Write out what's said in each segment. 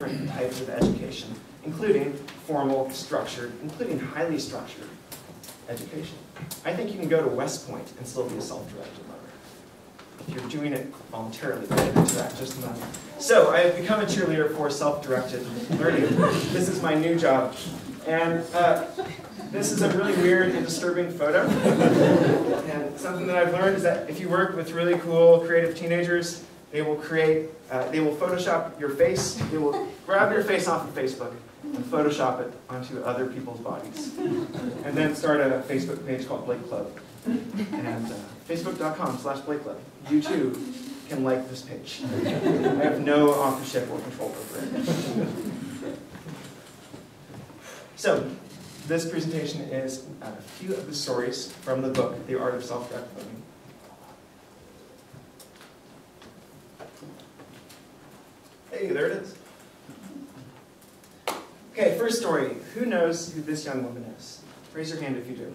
different types of education, including formal, structured, including highly structured education. I think you can go to West Point and still be a self-directed learner. If you're doing it voluntarily, but into that just a moment. So I have become a cheerleader for self-directed learning. This is my new job. And this is a really weird and disturbing photo. And something that I've learned is that if you work with really cool, creative teenagers, they will Photoshop your face. They will grab your face off of Facebook and Photoshop it onto other people's bodies. And then start a Facebook page called Blake Club. And Facebook.com/Blake Club. You too can like this page. I have no authorship or control over it. So, this presentation is a few of the stories from the book, The Art of Self-Directed Learning. Hey, there it is. Okay, first story. Who knows who this young woman is? Raise your hand if you do.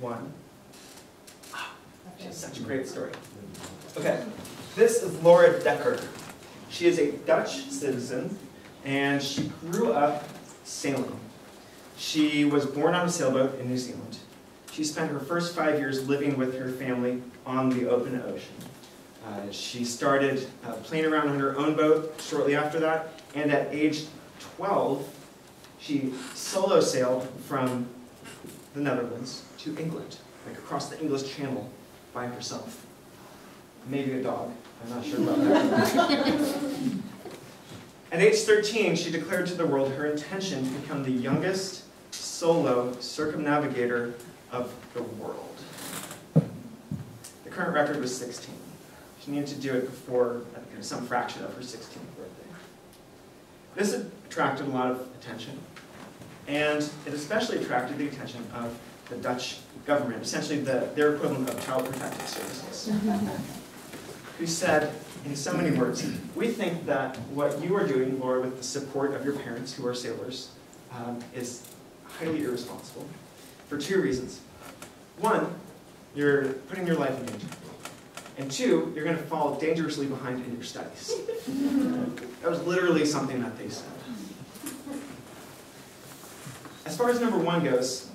One. She has such a great story. Okay, this is Laura Dekker. She is a Dutch citizen, and she grew up sailing. She was born on a sailboat in New Zealand. She spent her first 5 years living with her family on the open ocean. She started playing around on her own boat shortly after that, and at age 12, she solo sailed from the Netherlands to England, like across the English Channel by herself. Maybe a dog, I'm not sure about that. At age 13, she declared to the world her intention to become the youngest solo circumnavigator of the world. The current record was 16. She needed to do it before some fraction of her 16th birthday. This attracted a lot of attention, and it especially attracted the attention of the Dutch government, essentially their equivalent of Child Protective Services, who said, in so many words, we think that what you are doing, Laura, with the support of your parents, who are sailors, is highly irresponsible for two reasons. One, you're putting your life in danger. And two, you're going to fall dangerously behind in your studies. That was literally something that they said. As far as number one goes,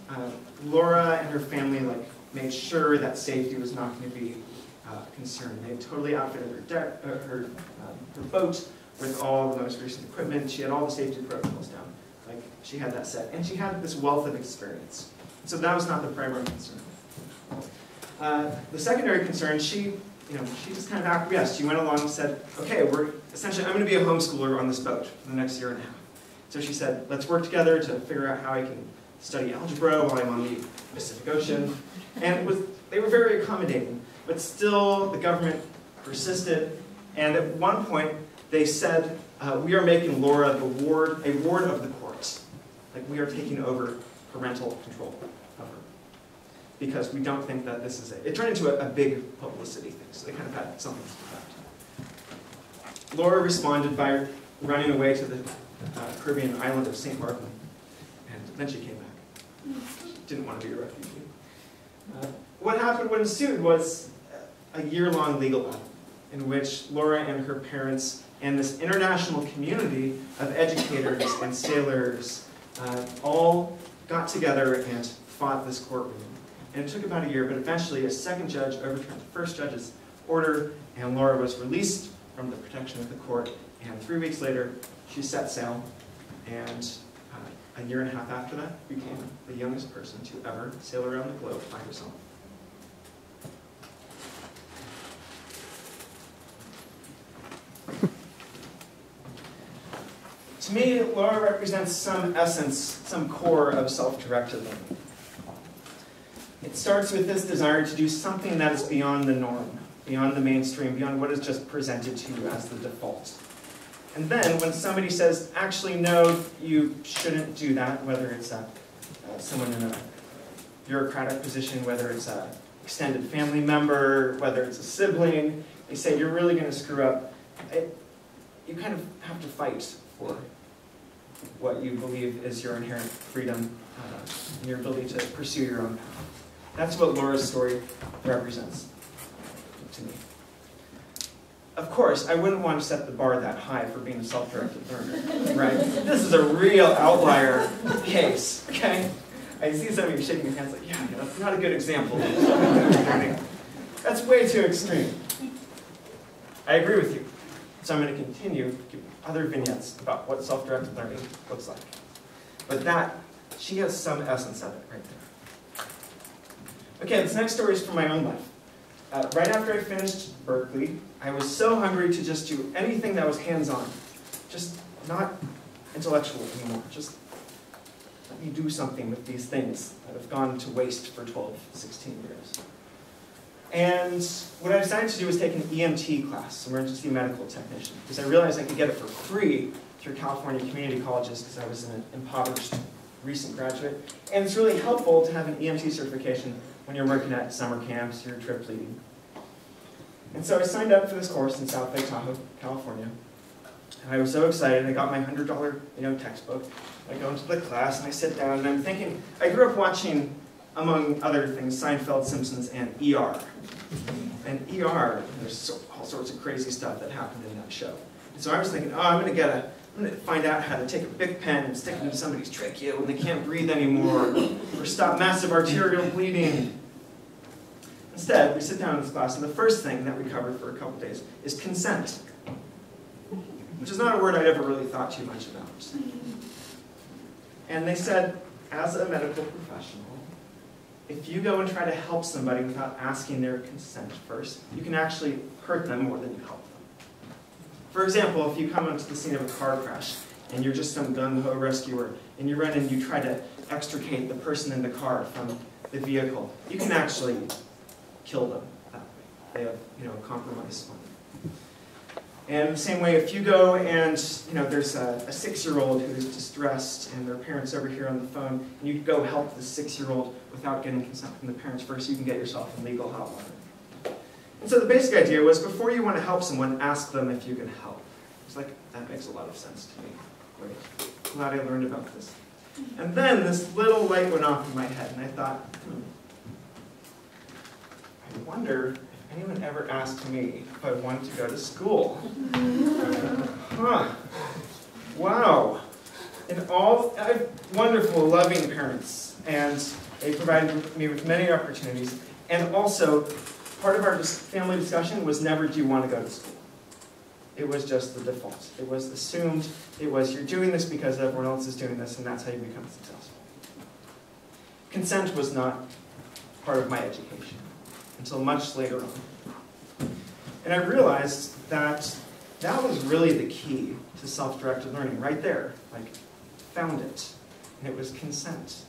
Laura and her family made sure that safety was not going to be concern. They totally outfitted her boat with all the most recent equipment. She had all the safety protocols down. She had that set. And she had this wealth of experience. So that was not the primary concern. The secondary concern, she just kind of acquiesced. She went along and said, okay, I'm going to be a homeschooler on this boat for the next year and a half. So she said, let's work together to figure out how I can study algebra while I'm on the Pacific Ocean. And they were very accommodating. But still, the government persisted, and at one point, they said, we are making Laura a ward of the court. We are taking over parental control of her. Because we don't think that this is it. It turned into a big publicity thing, so they kind of had something to that. Laura responded by running away to the Caribbean island of St. Martin, and then she came back. She didn't want to be a refugee. What happened when ensued was a year-long legal battle in which Laura and her parents and this international community of educators and sailors all got together and fought this courtroom. And it took about a year, but eventually a second judge overturned the first judge's order, and Laura was released from the protection of the court. And 3 weeks later, she set sail, and a year and a half after that, became the youngest person to ever sail around the globe by herself. To me, Laura represents some essence, some core of self-directed learning. It starts with this desire to do something that is beyond the norm, beyond the mainstream, beyond what is just presented to you as the default. And then when somebody says, actually, no, you shouldn't do that, whether it's someone in a bureaucratic position, whether it's an extended family member, whether it's a sibling, they say, you're really going to screw up. You kind of have to fight for what you believe is your inherent freedom, and your ability to pursue your own path. That's what Laura's story represents to me. of course, I wouldn't want to set the bar that high for being a self-directed learner, right? This is a real outlier case, okay? I see some of you shaking your hands like, yeah, that's not a good example of learning. That's way too extreme. I agree with you. So I'm going to continue giving other vignettes about what self-directed learning looks like. But she has some essence of it right there. Okay, this next story is from my own life. Right after I finished Berkeley, I was so hungry to just do anything that was hands-on. Just not intellectual anymore. Just let me do something with these things that have gone to waste for 12, 16 years. And what I decided to do was take an EMT class, emergency medical technician, because I realized I could get it for free through California community colleges because I was an impoverished recent graduate. And it's really helpful to have an EMT certification when you're working at summer camps or trip leading. And so I signed up for this course in South Lake Tahoe, California. And I was so excited. I got my $100 textbook. I go into the class and I sit down and I'm thinking, I grew up watching, among other things, Seinfeld, Simpsons, and ER. And ER, there's all sorts of crazy stuff that happened in that show. And so I was thinking, oh, I'm going to find out how to take a big pen and stick it into somebody's trachea when they can't breathe anymore, or stop massive arterial bleeding. Instead, we sit down in this class, and the first thing that we cover for a couple days is consent, which is not a word I'd ever really thought too much about. And they said, as a medical professional, if you go and try to help somebody without asking their consent first, you can actually hurt them more than you help them. For example, if you come onto the scene of a car crash, and you're just some gung-ho rescuer, and you run in and you try to extricate the person in the car from the vehicle, you can actually kill them that way. They have, a compromise on them. And the same way, if you go and, there's a 6-year-old who's distressed and their parents over here on the phone, and you go help the 6-year-old without getting consent from the parents first, you can get yourself in legal hot water. And so the basic idea was, before you want to help someone, ask them if you can help. It's like, that makes a lot of sense to me. Great. Glad I learned about this. And then this little light went off in my head, and I thought, I wonder if anyone ever asked me if I wanted to go to school. Huh. Wow. And I have wonderful, loving parents, and they provided me with many opportunities. And also, part of our family discussion was never, do you want to go to school? It was just the default. It was assumed. It was, you're doing this because everyone else is doing this, and that's how you become successful. Consent was not part of my education until much later on. And I realized that that was really the key to self-directed learning, right there. Found it. And it was consent.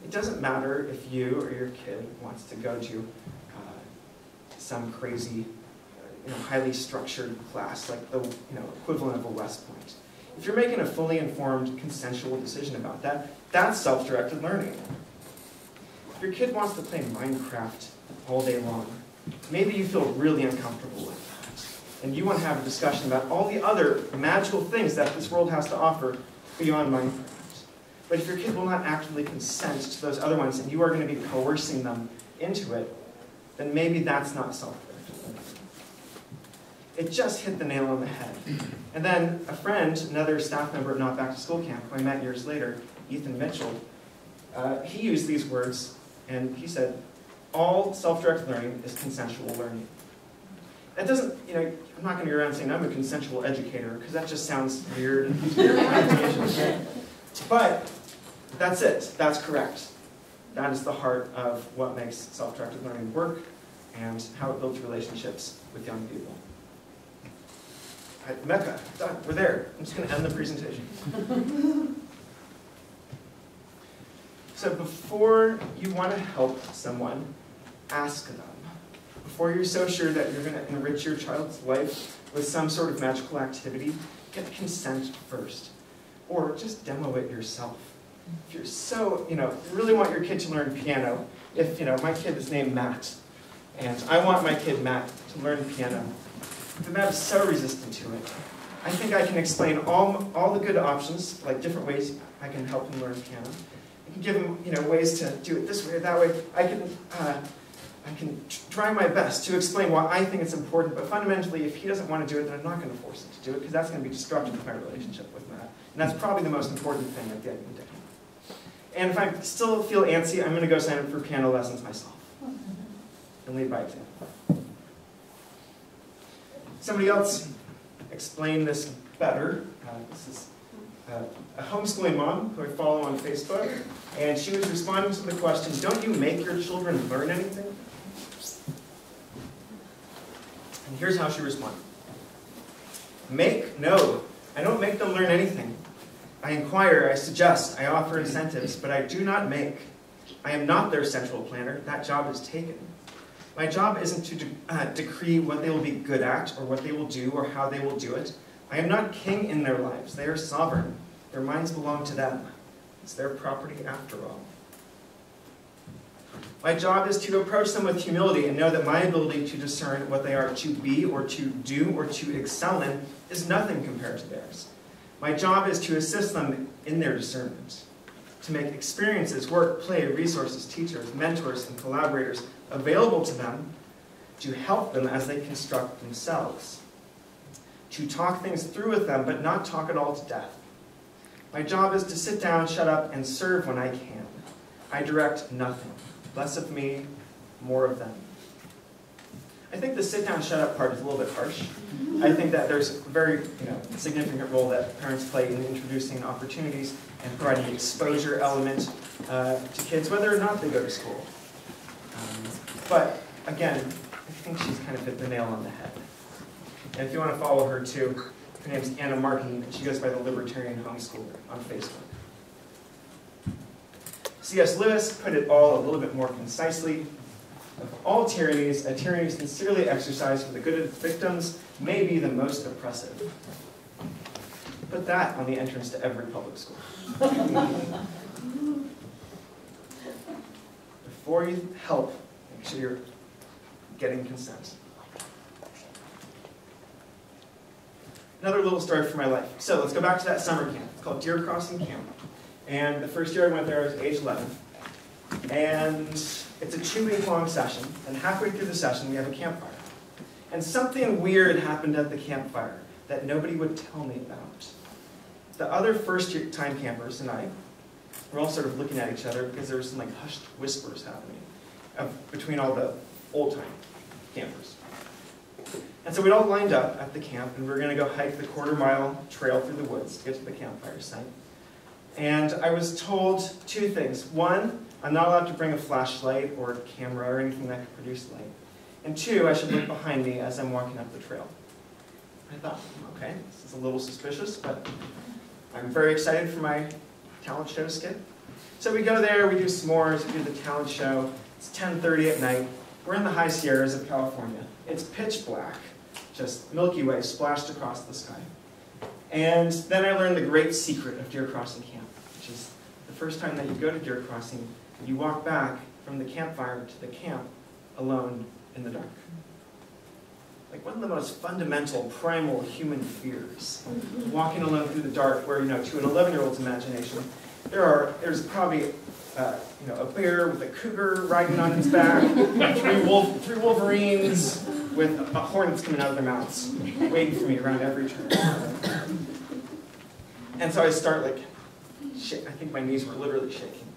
It doesn't matter if you or your kid wants to go to some crazy, highly structured class, like the equivalent of a West Point. If you're making a fully informed, consensual decision about that, that's self-directed learning. If your kid wants to play Minecraft all day long, maybe you feel really uncomfortable with that, and you want to have a discussion about all the other magical things that this world has to offer beyond Minecraft. But if your kid will not actively consent to those other ones, and you are going to be coercing them into it, then maybe that's not self-directed learning. It just hit the nail on the head. And then a friend, another staff member at Not Back to School Camp, who I met years later, Ethan Mitchell, he used these words, and he said, all self-directed learning is consensual learning. That doesn't, I'm not going to go around saying I'm a consensual educator, because that just sounds weird and but that's it. That's correct. That is the heart of what makes self-directed learning work and how it builds relationships with young people. All right, Mecca, done. We're there. I'm just going to end the presentation. So before you want to help someone, ask them. Before you're so sure that you're going to enrich your child's life with some sort of magical activity, get consent first. Or just demo it yourself. If you're so, really want your kid to learn piano, if, my kid is named Matt, and I want my kid Matt to learn piano, but Matt is so resistant to it, I think I can explain all the good options, like different ways I can help him learn piano. I can give him, ways to do it this way or that way. I can I can try my best to explain why I think it's important, but fundamentally, if he doesn't want to do it, then I'm not going to force him to do it, because that's going to be destructive of my relationship with Matt. And that's probably the most important thing at the end of the day. And if I still feel antsy, I'm going to go sign up for piano lessons myself and lead by example. Somebody else explained this better. This is a homeschooling mom who I follow on Facebook, and she was responding to the question, don't you make your children learn anything? And here's how she responded. Make? No, I don't make them learn anything. I inquire, I suggest, I offer incentives, but I do not make. I am not their central planner. That job is taken. My job isn't to decree what they will be good at, or what they will do, or how they will do it. I am not king in their lives. They are sovereign. Their minds belong to them. It's their property after all. My job is to approach them with humility and know that my ability to discern what they are to be, or to do, or to excel in is nothing compared to theirs. My job is to assist them in their discernment, to make experiences, work, play, resources, teachers, mentors, and collaborators available to them, to help them as they construct themselves, to talk things through with them, but not talk it all to death. My job is to sit down, shut up, and serve when I can. I direct nothing. Less of me, more of them. I think the sit down, shut up part is a little bit harsh. I think that there's a very significant role that parents play in introducing opportunities and providing the exposure element to kids, whether or not they go to school. But again, I think she's kind of hit the nail on the head. And if you want to follow her too, her name's Anna Martin, and she goes by the Libertarian Homeschooler on Facebook. C.S. Lewis put it all a little bit more concisely. Of all tyrannies, a tyranny sincerely exercised for the good of its victims may be the most oppressive. Put that on the entrance to every public school. Before you help, make sure you're getting consent. Another little story from my life. So let's go back to that summer camp. It's called Deer Crossing Camp. And the first year I went there, I was age 11. And it's a 2-week-long session. And halfway through the session, we have a campfire. And something weird happened at the campfire that nobody would tell me about. The other first-time campers and I were all sort of looking at each other because there were some like hushed whispers happening between all the old-time campers. And so we'd all lined up at the camp, and we were going to go hike the 1/4-mile trail through the woods to get to the campfire site. And I was told 2 things. 1, I'm not allowed to bring a flashlight or a camera or anything that could produce light. And 2, I should look behind me as I'm walking up the trail. I thought, okay, this is a little suspicious, but I'm very excited for my talent show skit. So we go there, we do s'mores, we do the talent show. It's 10:30 at night. We're in the high Sierras of California. It's pitch black, just Milky Way splashed across the sky. And then I learned the great secret of Deer Crossing Camp, which is the first time that you go to Deer Crossing, you walk back from the campfire to the camp alone in the dark. Like one of the most fundamental, primal human fears. Walking alone through the dark where, to an 11-year-old's imagination, there's probably a bear with a cougar riding on its back, 3 wolverines with hornets coming out of their mouths, waiting for me around every turn. And so I start I think my knees were literally shaking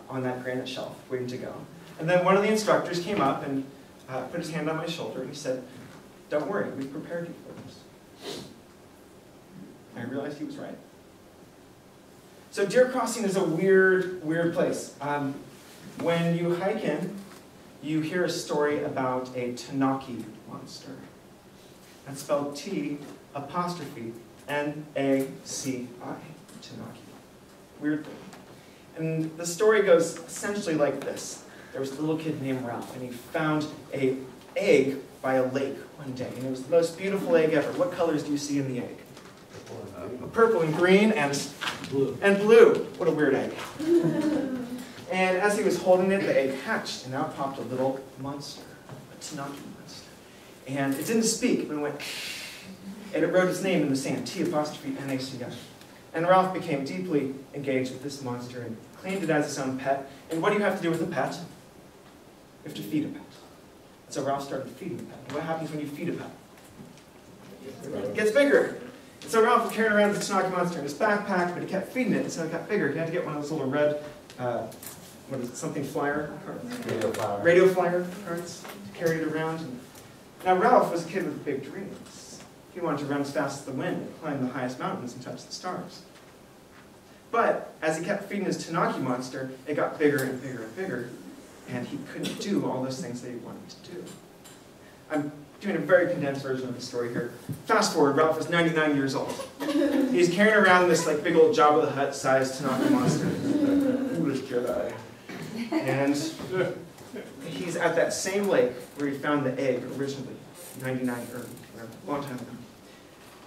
on that granite shelf, waiting to go. And then one of the instructors came up and put his hand on my shoulder and he said, "Don't worry, we've prepared you for this." I realized he was right. So Deer Crossing is a weird, weird place. When you hike in, you hear a story about a Tanaki monster. That's spelled T''N''A''C''I, Tanaki. Weird thing. And the story goes essentially like this. There was a little kid named Ralph, and he found an egg by a lake one day. And it was the most beautiful egg ever. What colors do you see in the egg? Purple and green and blue. What a weird egg. And as he was holding it, the egg hatched, and out popped a little monster, a Tanaki monster. And it didn't speak, but it went, and it wrote its name in the sand, T''N''A''C''I. And Ralph became deeply engaged with this monster and claimed it as his own pet. And what do you have to do with a pet? You have to feed a pet. And so Ralph started feeding a pet. And what happens when you feed a pet? It gets bigger. And so Ralph was carrying around the Tanaki monster in his backpack, but he kept feeding it, and so it got bigger. He had to get one of those little red, what is it, something flyer cards? Radio flyer cards to carry it around. And now Ralph was a kid with big dreams. He wanted to run as fast as the wind, and climb the highest mountains, and touch the stars. But as he kept feeding his Tanaki monster, it got bigger and bigger and bigger, and he couldn't do all those things that he wanted to do. I'm doing a very condensed version of the story here. Fast forward, Ralph is 99 years old. He's carrying around this like big old Jabba the Hutt-sized Tanaki monster. Foolish Jedi. And he's at that same lake where he found the egg originally, 99 or a long time ago.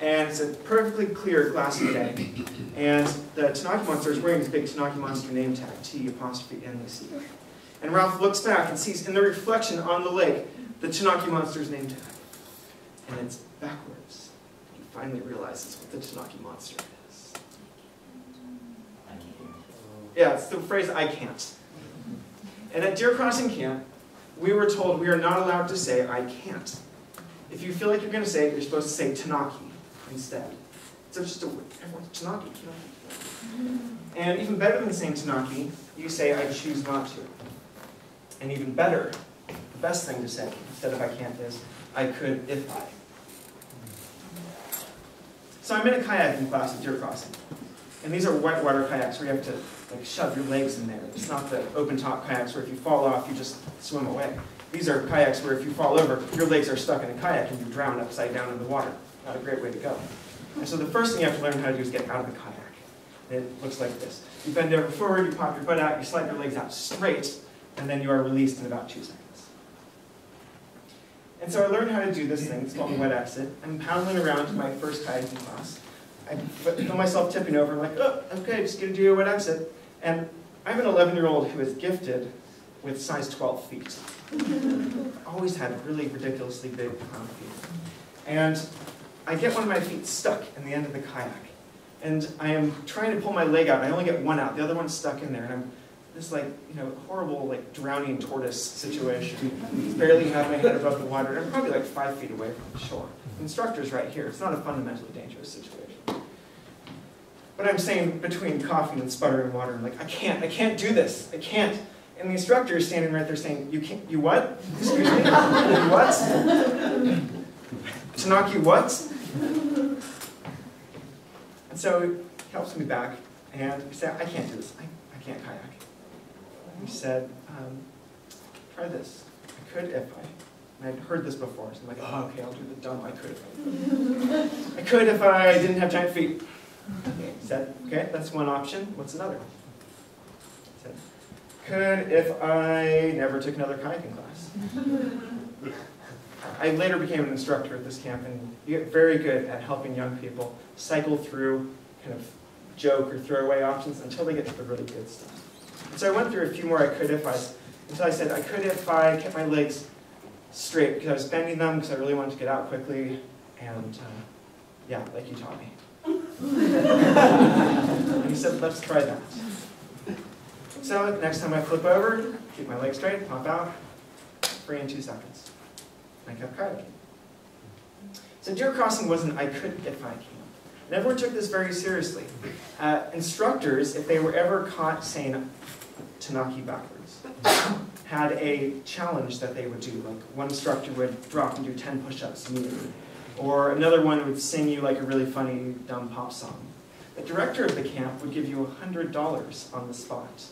And it's a perfectly clear, glassy egg. And the Tanaki monster is wearing his big Tanaki monster name tag, T''NEC. And Ralph looks back and sees in the reflection on the lake the Tanaki monster's name tag. And it's backwards. He finally realizes what the Tanaki monster is. Yeah, it's the phrase, I can't. And at Deer Crossing Camp, we were told we are not allowed to say, I can't. If you feel like you're going to say it, you're supposed to say Tanaki instead. So it's just a word. Everyone's Tanaki. And even better than saying Tanaki, you say, I choose not to. And even better, the best thing to say, instead of I can't, is, I could if I. So I'm in a kayaking class at Deer Crossing. And these are whitewater kayaks where you have to like shove your legs in there. It's not the open top kayaks where if you fall off, you just swim away. These are kayaks where if you fall over, your legs are stuck in a kayak and you drown upside down in the water. Not a great way to go. And so the first thing you have to learn how to do is get out of the kayak. It looks like this. You bend over forward, you pop your butt out, you slide your legs out straight, and then you are released in about 2 seconds. And so I learned how to do this thing. It's called a wet exit. I'm paddling around to my first kayaking class. I feel myself tipping over. I'm like, oh, okay, just going to do a wet exit. And I'm an 11-year-old who is gifted with size 12 feet. Always had really ridiculously big feet. And I get one of my feet stuck in the end of the kayak. And I am trying to pull my leg out. I only get one out. The other one's stuck in there. And I'm this horrible drowning tortoise situation. Barely have my head above the water. I'm probably 5 feet away from the shore. The instructor's right here. It's not a fundamentally dangerous situation. But I'm saying between coughing and sputtering water, I'm like, I can't do this. I can't. And the instructor is standing right there saying, you can't, you what? Excuse me? You what? Tanaki what? And so he helps me back, and he said, I can't do this. I can't kayak. And he said, try this. I could if I. And I'd heard this before, so I'm like, oh, okay, I'll do the dumb I could if I. I could if I didn't have giant feet. He said, okay, that's one option. What's another? He said, could if I never took another kayaking class. I later became an instructor at this camp, and you get very good at helping young people cycle through kind of joke or throwaway options until they get to the really good stuff. And so I went through a few more I could if I's until I said I could if I kept my legs straight because I was bending them because I really wanted to get out quickly, and yeah, like you taught me. And he said, let's try that. So next time I flip over, keep my legs straight, pop out, free in 2 seconds. I kept kayaking. So Deer Crossing wasn't I could if I can. And everyone took this very seriously. Instructors, if they were ever caught saying Tanaki backwards, had a challenge that they would do. Like one instructor would drop and do 10 push-ups immediately. Or another one would sing you like a really funny, dumb pop song. The director of the camp would give you $100 on the spot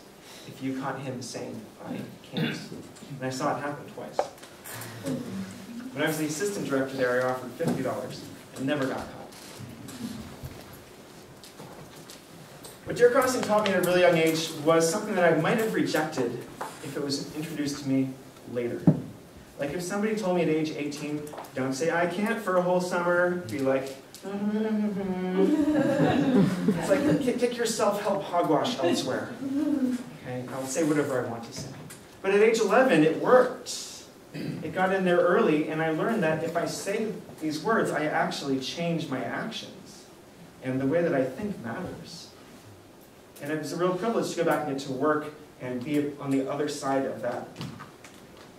if you caught him saying, I can't. And I saw it happen twice. When I was the assistant director there, I offered $50 and never got caught. What Deer Crossing taught me at a really young age was something that I might have rejected if it was introduced to me later. Like if somebody told me at age 18, don't say I can't for a whole summer, be like, it's like kick your self-help hogwash elsewhere. Okay, I'll say whatever I want to say. But at age 11, it worked. It got in there early, and I learned that if I say these words, I actually change my actions. And the way that I think matters. And it was a real privilege to go back and get to work and be on the other side of that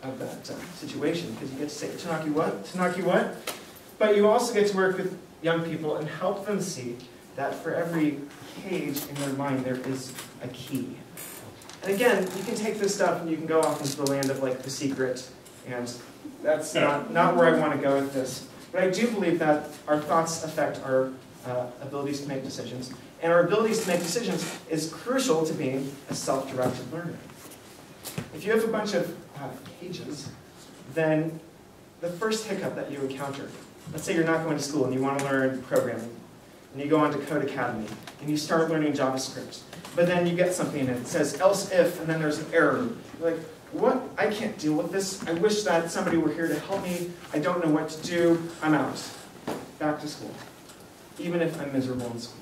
of that situation, because you get to say, Tanaki what? Tanaki what? But you also get to work with young people and help them see that for every cage in their mind there is a key. And again, you can take this stuff and you can go off into the land of like The Secret, and that's not where I want to go with this. But I do believe that our thoughts affect our abilities to make decisions, and our abilities to make decisions is crucial to being a self-directed learner. If you have a bunch of cages, then the first hiccup that you encounter, let's say you're not going to school and you want to learn programming, and you go on to Code Academy, and you start learning JavaScript, but then you get something and it says else if, and then there's an error. You're like, what? I can't deal with this. I wish that somebody were here to help me. I don't know what to do. I'm out. Back to school. Even if I'm miserable in school.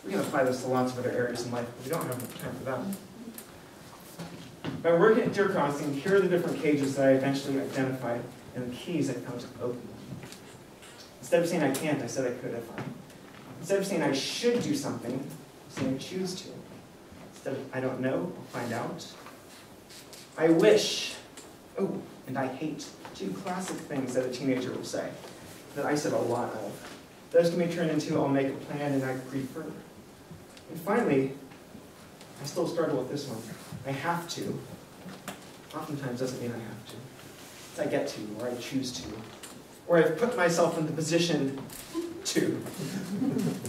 We can apply this to lots of other areas in life, but we don't have enough time for that. By working at Deer Crossing, here are the different cages that I eventually identified and the keys I found to open them. Instead of saying I can't, I said I could if I. Instead of saying I should do something, I'm saying I choose to. Instead of I don't know, I'll find out. I wish, oh, and I hate, two classic things that a teenager will say, that I said a lot of. Those can be turned into I'll make a plan and I prefer. And finally, I still struggle with this one. I have to. Oftentimes doesn't mean I have to. It's I get to, or I choose to. Or I've put myself in the position to,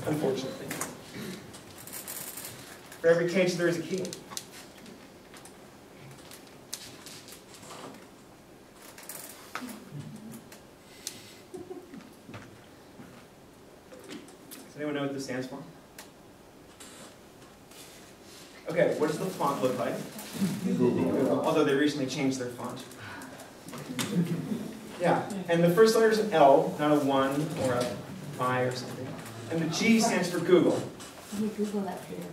unfortunately. For every cage, there is a key. Does anyone know what this stands for? Okay, what does the font look like? Google. Although they recently changed their font. Yeah, and the first letter is an L, not a 1 or a I or something. And the G stands for Google. Let me Google that for you.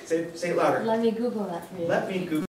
Say it louder. Let me Google that for you. Let me Google.